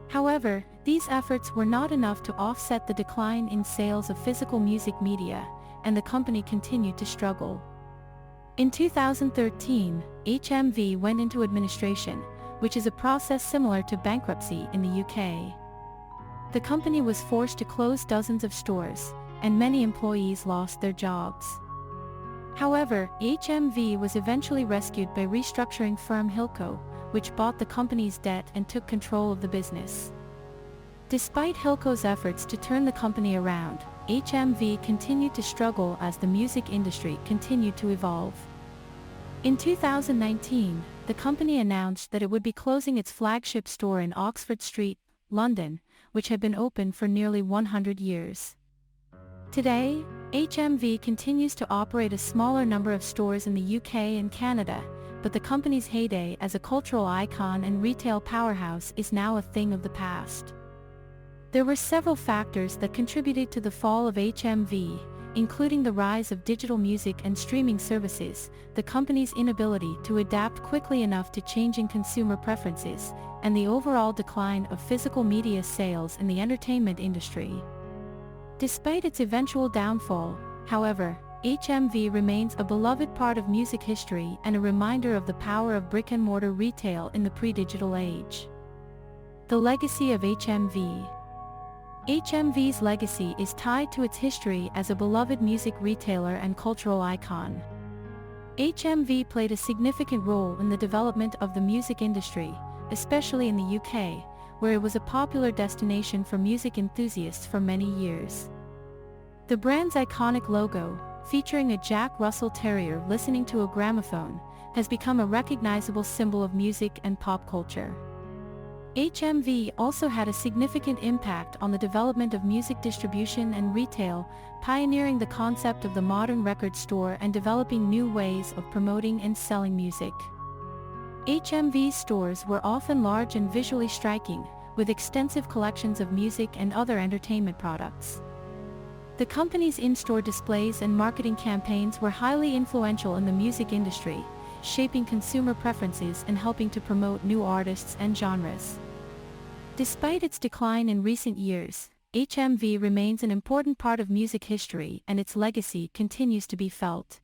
However, these efforts were not enough to offset the decline in sales of physical music media, and the company continued to struggle. In 2013, HMV went into administration, which is a process similar to bankruptcy in the UK. The company was forced to close dozens of stores, and many employees lost their jobs. However, HMV was eventually rescued by restructuring firm Hilco, which bought the company's debt and took control of the business. Despite Hilco's efforts to turn the company around, HMV continued to struggle as the music industry continued to evolve. In 2019, the company announced that it would be closing its flagship store in Oxford Street, London, which had been open for nearly 100 years. Today, HMV continues to operate a smaller number of stores in the UK and Canada, but the company's heyday as a cultural icon and retail powerhouse is now a thing of the past. There were several factors that contributed to the fall of HMV, including the rise of digital music and streaming services, the company's inability to adapt quickly enough to changing consumer preferences, and the overall decline of physical media sales in the entertainment industry. Despite its eventual downfall, however, HMV remains a beloved part of music history and a reminder of the power of brick-and-mortar retail in the pre-digital age. The legacy of HMV. HMV's legacy is tied to its history as a beloved music retailer and cultural icon. HMV played a significant role in the development of the music industry, especially in the UK, where it was a popular destination for music enthusiasts for many years. The brand's iconic logo, featuring a Jack Russell Terrier listening to a gramophone, has become a recognizable symbol of music and pop culture. HMV also had a significant impact on the development of music distribution and retail, pioneering the concept of the modern record store and developing new ways of promoting and selling music. HMV stores were often large and visually striking, with extensive collections of music and other entertainment products. The company's in-store displays and marketing campaigns were highly influential in the music industry, shaping consumer preferences and helping to promote new artists and genres. Despite its decline in recent years, HMV remains an important part of music history and its legacy continues to be felt.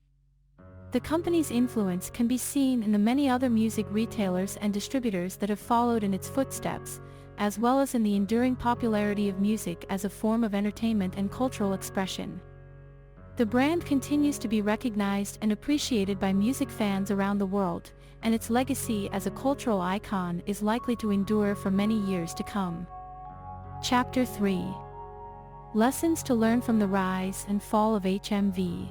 The company's influence can be seen in the many other music retailers and distributors that have followed in its footsteps, as well as in the enduring popularity of music as a form of entertainment and cultural expression. The brand continues to be recognized and appreciated by music fans around the world, and its legacy as a cultural icon is likely to endure for many years to come. Chapter 3. Lessons to learn from the rise and fall of HMV.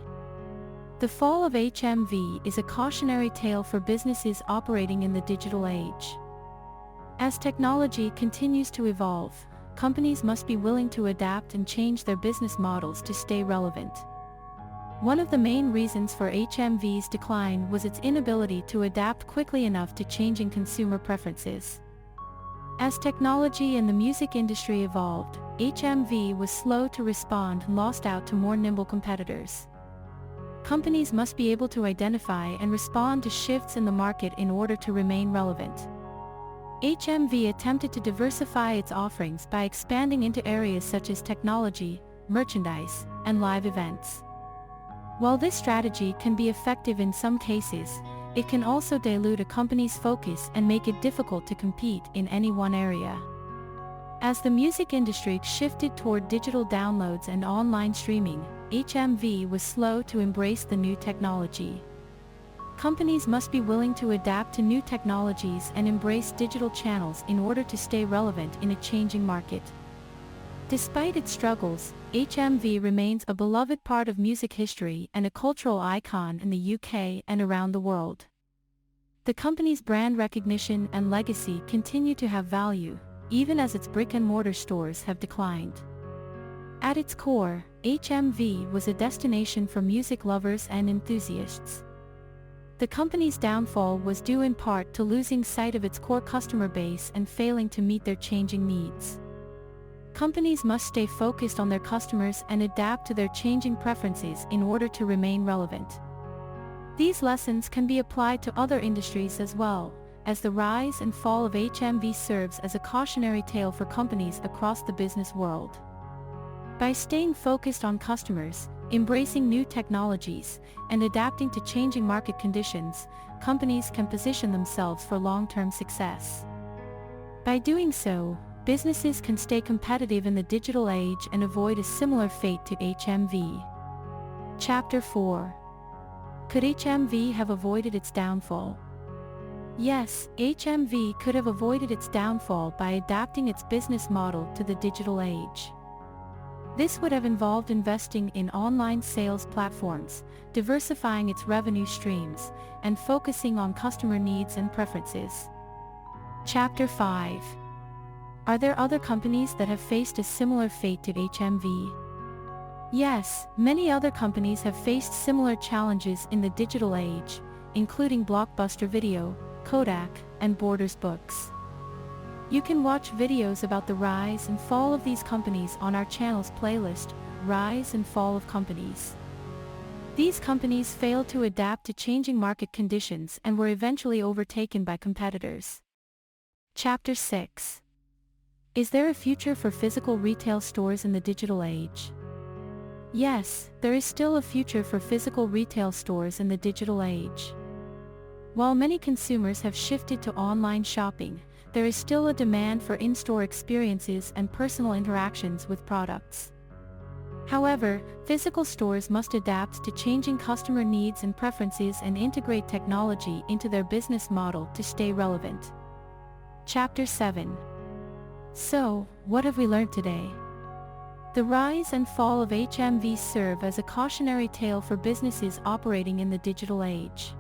The fall of HMV is a cautionary tale for businesses operating in the digital age. As technology continues to evolve, companies must be willing to adapt and change their business models to stay relevant. One of the main reasons for HMV's decline was its inability to adapt quickly enough to changing consumer preferences. As technology and the music industry evolved, HMV was slow to respond and lost out to more nimble competitors. Companies must be able to identify and respond to shifts in the market in order to remain relevant. HMV attempted to diversify its offerings by expanding into areas such as technology, merchandise, and live events. While this strategy can be effective in some cases, it can also dilute a company's focus and make it difficult to compete in any one area. As the music industry shifted toward digital downloads and online streaming, HMV was slow to embrace the new technology. Companies must be willing to adapt to new technologies and embrace digital channels in order to stay relevant in a changing market. Despite its struggles, HMV remains a beloved part of music history and a cultural icon in the UK and around the world. The company's brand recognition and legacy continue to have value, even as its brick-and-mortar stores have declined. At its core, HMV was a destination for music lovers and enthusiasts. The company's downfall was due in part to losing sight of its core customer base and failing to meet their changing needs. Companies must stay focused on their customers and adapt to their changing preferences in order to remain relevant. These lessons can be applied to other industries as well, as the rise and fall of HMV serves as a cautionary tale for companies across the business world. By staying focused on customers, embracing new technologies, and adapting to changing market conditions, companies can position themselves for long-term success. By doing so, businesses can stay competitive in the digital age and avoid a similar fate to HMV. Chapter 4. Could HMV have avoided its downfall? Yes, HMV could have avoided its downfall by adapting its business model to the digital age. This would have involved investing in online sales platforms, diversifying its revenue streams, and focusing on customer needs and preferences. Chapter 5. Are there other companies that have faced a similar fate to HMV? Yes, many other companies have faced similar challenges in the digital age, including Blockbuster Video, Kodak, and Borders Books. You can watch videos about the rise and fall of these companies on our channel's playlist, Rise and Fall of Companies. These companies failed to adapt to changing market conditions and were eventually overtaken by competitors. Chapter 6. Is there a future for physical retail stores in the digital age? Yes, there is still a future for physical retail stores in the digital age. While many consumers have shifted to online shopping, there is still a demand for in-store experiences and personal interactions with products. However, physical stores must adapt to changing customer needs and preferences and integrate technology into their business model to stay relevant. Chapter 7. So, what have we learned today? The rise and fall of HMV serve as a cautionary tale for businesses operating in the digital age.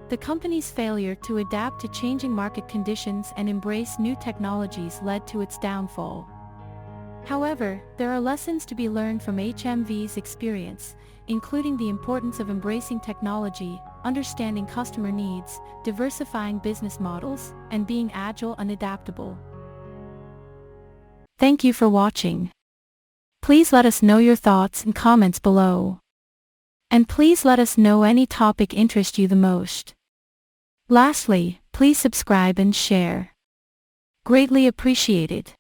The company's failure to adapt to changing market conditions and embrace new technologies led to its downfall. However, there are lessons to be learned from HMV's experience, including the importance of embracing technology, understanding customer needs, diversifying business models, and being agile and adaptable. Thank you for watching. Please let us know your thoughts and comments below. And please let us know any topic interests you the most. Lastly, please subscribe and share. Greatly appreciated.